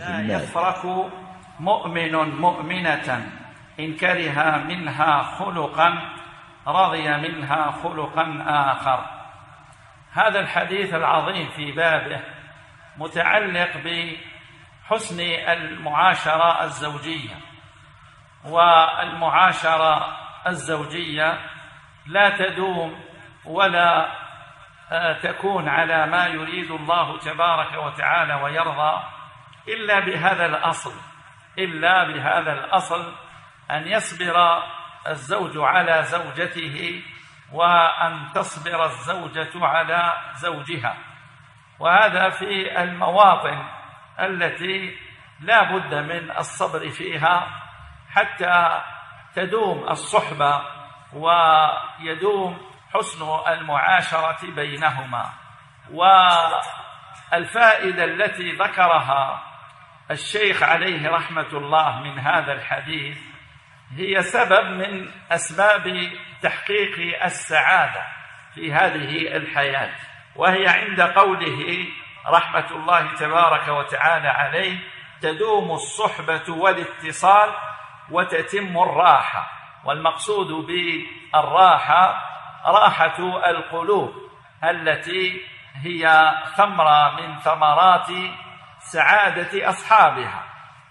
لا يفرك مؤمن مؤمنة إن كره منها خلقا رضي منها خلقا آخر. هذا الحديث العظيم في بابه متعلق بحسن المعاشرة الزوجية، والمعاشرة الزوجية لا تدوم ولا تكون على ما يريد الله تبارك وتعالى ويرضى إلا بهذا الأصل أن يصبر الزوج على زوجته وأن تصبر الزوجة على زوجها، وهذا في المواطن التي لا بد من الصبر فيها حتى تدوم الصحبة ويدوم حسن المعاشرة بينهما. والفائدة التي ذكرها الشيخ عليه رحمة الله من هذا الحديث هي سبب من أسباب تحقيق السعادة في هذه الحياة، وهي عند قوله رحمة الله تبارك وتعالى عليه: تدوم الصحبة والاتصال وتتم الراحة. والمقصود بالراحة راحة القلوب التي هي ثمرة من ثمرات سعادة أصحابها.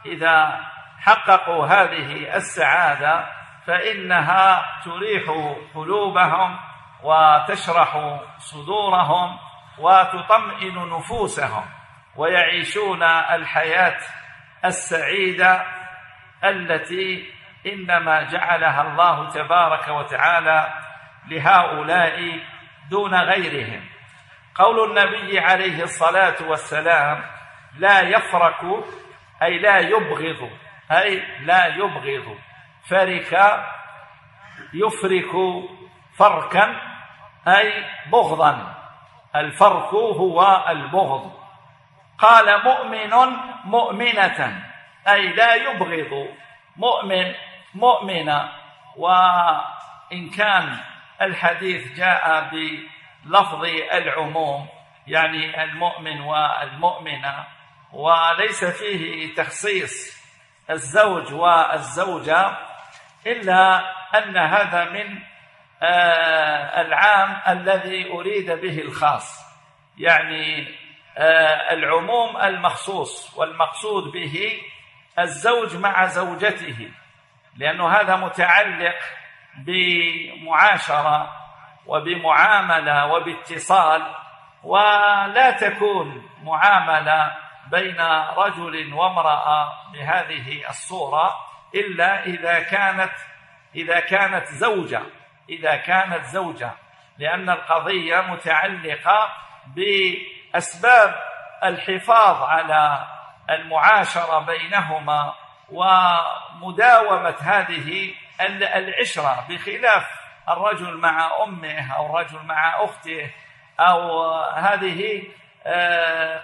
إذا حققوا هذه السعادة فإنها تريح قلوبهم وتشرح صدورهم وتطمئن نفوسهم، ويعيشون الحياة السعيدة التي إنما جعلها الله تبارك وتعالى لهؤلاء دون غيرهم. قول النبي عليه الصلاة والسلام: لا يفرك أي لا يبغض فرك يفرك فركا أي بغضا، الفرك هو البغض. قال: مؤمن مؤمنة أي لا يبغض مؤمن مؤمنة. وإن كان الحديث جاء بلفظ العموم يعني المؤمن والمؤمنة وليس فيه تخصيص الزوج والزوجة، إلا أن هذا من العام الذي أريد به الخاص، يعني العموم المخصوص، والمقصود به الزوج مع زوجته، لأنه هذا متعلق بمعاشرة وبمعاملة وباتصال، ولا تكون معاملة بين رجل وامرأة بهذه الصورة إلا إذا كانت زوجة، لأن القضية متعلقة بأسباب الحفاظ على المعاشرة بينهما ومداومة هذه العشرة، بخلاف الرجل مع أمه أو الرجل مع أخته أو هذه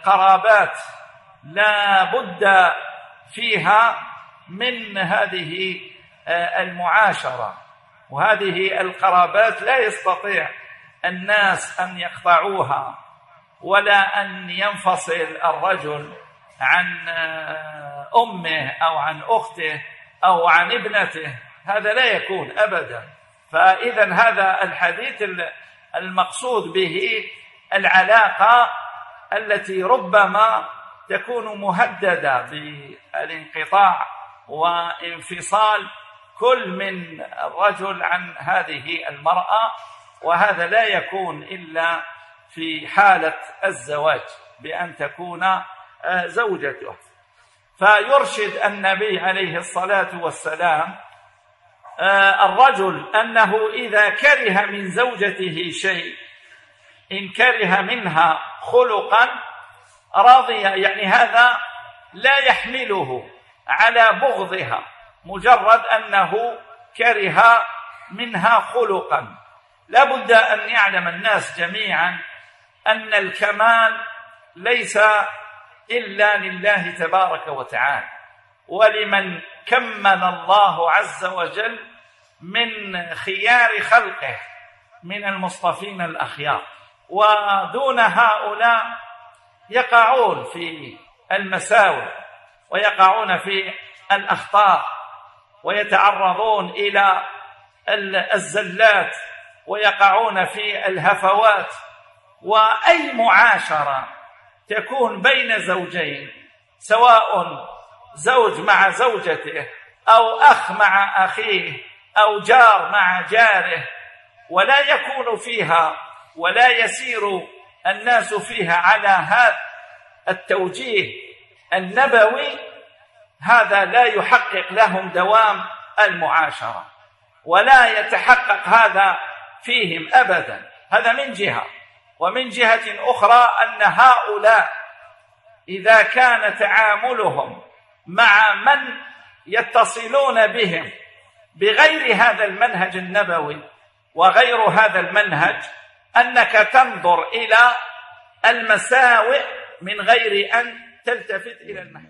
قرابات لا بد فيها من هذه المعاشرة، وهذه القرابات لا يستطيع الناس أن يقطعوها، ولا أن ينفصل الرجل عن أمه أو عن أخته أو عن ابنته، هذا لا يكون أبدا. فإذا هذا الحديث المقصود به العلاقة التي ربما تكون مهددة بالانقطاع وانفصال كل من الرجل عن هذه المرأة، وهذا لا يكون إلا في حالة الزواج بأن تكون زوجته. فيرشد النبي عليه الصلاة والسلام الرجل أنه إذا كره من زوجته شيء، إن كره منها خلقا رضي، يعني هذا لا يحمله على بغضها، مجرد أنه كره منها خلقا. لا بد أن يعلم الناس جميعا أن الكمال ليس إلا لله تبارك وتعالى، ولمن كمل الله عز وجل من خيار خلقه من المصطفين الأخيار، ودون هؤلاء يقعون في المساوئ ويقعون في الأخطاء ويتعرضون إلى الزلات ويقعون في الهفوات. وأي معاشرة تكون بين زوجين، سواء زوج مع زوجته أو أخ مع أخيه أو جار مع جاره، ولا يكون فيها ولا يسير الناس فيها على هذا التوجيه النبوي، هذا لا يحقق لهم دوام المعاشرة ولا يتحقق هذا فيهم أبدا. هذا من جهة. ومن جهة أخرى أن هؤلاء إذا كان تعاملهم مع من يتصلون بهم بغير هذا المنهج النبوي وغير هذا المنهج، أنك تنظر إلى المساوئ من غير أن تلتفت إلى المحاسن.